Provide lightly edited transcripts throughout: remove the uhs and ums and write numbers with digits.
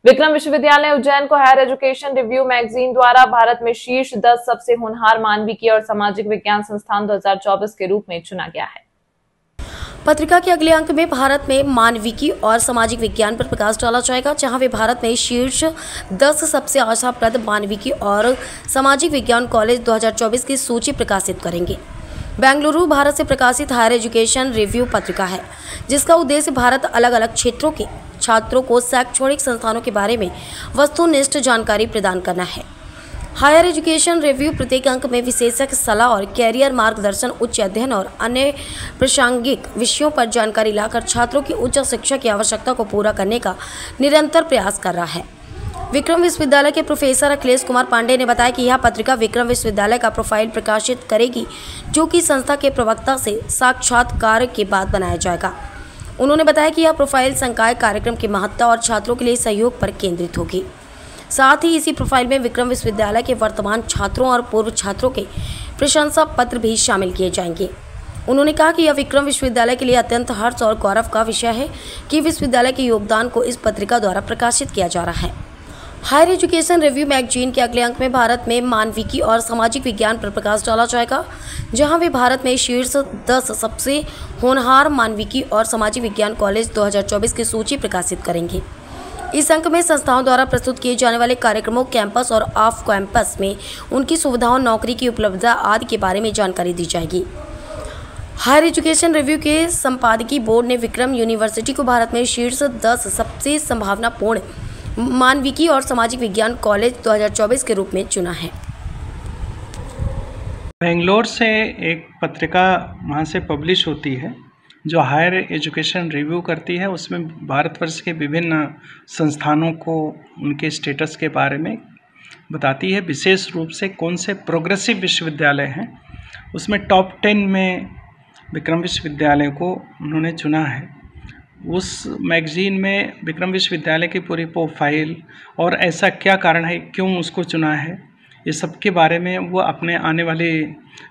विक्रम विश्वविद्यालय उज्जैन को higher education review magazine द्वारा भारत में शीर्ष 10 सबसे होनहार मानविकी और सामाजिक विज्ञान संस्थान 2024 के रूप में चुना गया है। पत्रिका के अगले अंक में भारत में मानविकी और सामाजिक विज्ञान पर प्रकाश डाला जाएगा, जहां वे भारत में शीर्ष 10 सबसे आशाप्रद मानविकी और सामाजिक विज्ञान कॉलेज 2024 की सूची प्रकाशित करेंगे। बेंगलुरु भारत से प्रकाशित हायर एजुकेशन रिव्यू पत्रिका है, जिसका उद्देश्य भारत अलग अलग क्षेत्रों के छात्रों को शैक्षणिक संस्थानों के बारे में वस्तुनिष्ठ जानकारी प्रदान करना है। हायर एजुकेशन रिव्यू प्रत्येक अंक में विशेषज्ञ सलाह और कैरियर मार्गदर्शन, उच्च अध्ययन और अन्य प्रासंगिक विषयों पर जानकारी लाकर छात्रों की उच्च शिक्षा की आवश्यकता को पूरा करने का निरंतर प्रयास कर रहा है। विक्रम विश्वविद्यालय के प्रोफेसर अखिलेश कुमार पांडे ने बताया कि यह पत्रिका विक्रम विश्वविद्यालय का प्रोफाइल प्रकाशित करेगी, जो कि संस्था के प्रवक्ता से साक्षात्कार के बाद बनाया जाएगा। उन्होंने बताया कि यह प्रोफाइल संकाय कार्यक्रम की महत्ता और छात्रों के लिए सहयोग पर केंद्रित होगी। साथ ही इसी प्रोफाइल में विक्रम विश्वविद्यालय के वर्तमान छात्रों और पूर्व छात्रों के प्रशंसा पत्र भी शामिल किए जाएंगे। उन्होंने कहा कि यह विक्रम विश्वविद्यालय के लिए अत्यंत हर्ष और गौरव का विषय है कि विश्वविद्यालय के योगदान को इस पत्रिका द्वारा प्रकाशित किया जा रहा है। हायर एजुकेशन रिव्यू मैगजीन के अगले अंक में भारत में मानविकी और सामाजिक विज्ञान पर प्रकाश डाला जाएगा, जहां वे भारत में शीर्ष 10 सबसे होनहार मानविकी और सामाजिक विज्ञान कॉलेज 2024 की सूची प्रकाशित करेंगे। इस अंक में संस्थाओं द्वारा प्रस्तुत किए जाने वाले कार्यक्रमों, कैंपस और ऑफ कैंपस में उनकी सुविधाओं, नौकरी की उपलब्धता आदि के बारे में जानकारी दी जाएगी। हायर एजुकेशन रिव्यू के संपादकीय बोर्ड ने विक्रम यूनिवर्सिटी को भारत में शीर्ष 10 सबसे संभावनापूर्ण मानविकी और सामाजिक विज्ञान कॉलेज 2024 के रूप में चुना है। बेंगलोर से एक पत्रिका वहाँ से पब्लिश होती है जो हायर एजुकेशन रिव्यू करती है। उसमें भारतवर्ष के विभिन्न संस्थानों को उनके स्टेटस के बारे में बताती है। विशेष रूप से कौन से प्रोग्रेसिव विश्वविद्यालय हैं, उसमें टॉप 10 में विक्रम विश्वविद्यालय को उन्होंने चुना है। उस मैगज़ीन में विक्रम विश्वविद्यालय की पूरी प्रोफाइल और ऐसा क्या कारण है, क्यों उसको चुना है, ये सब के बारे में वो अपने आने वाले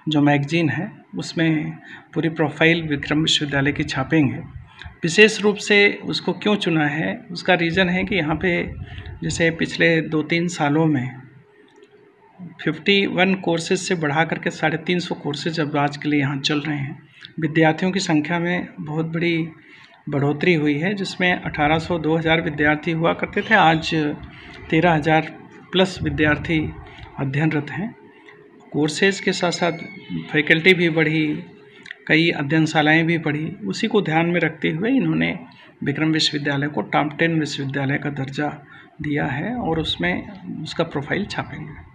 जो मैगज़ीन है उसमें पूरी प्रोफाइल विक्रम विश्वविद्यालय की छापेंगे। विशेष रूप से उसको क्यों चुना है, उसका रीज़न है कि यहाँ पे जैसे पिछले 2-3 सालों में 51 कोर्सेज से बढ़ा करके 350 कोर्सेज अब आज के लिए यहाँ चल रहे हैं। विद्यार्थियों की संख्या में बहुत बड़ी बढ़ोतरी हुई है, जिसमें 1800-2000 विद्यार्थी हुआ करते थे, आज 13,000 प्लस विद्यार्थी अध्ययनरत हैं। कोर्सेज के साथ साथ फैकल्टी भी बढ़ी, कई अध्ययनशालाएँ भी बढ़ी। उसी को ध्यान में रखते हुए इन्होंने विक्रम विश्वविद्यालय को टॉप 10 विश्वविद्यालय का दर्जा दिया है और उसमें उसका प्रोफाइल छापेंगे।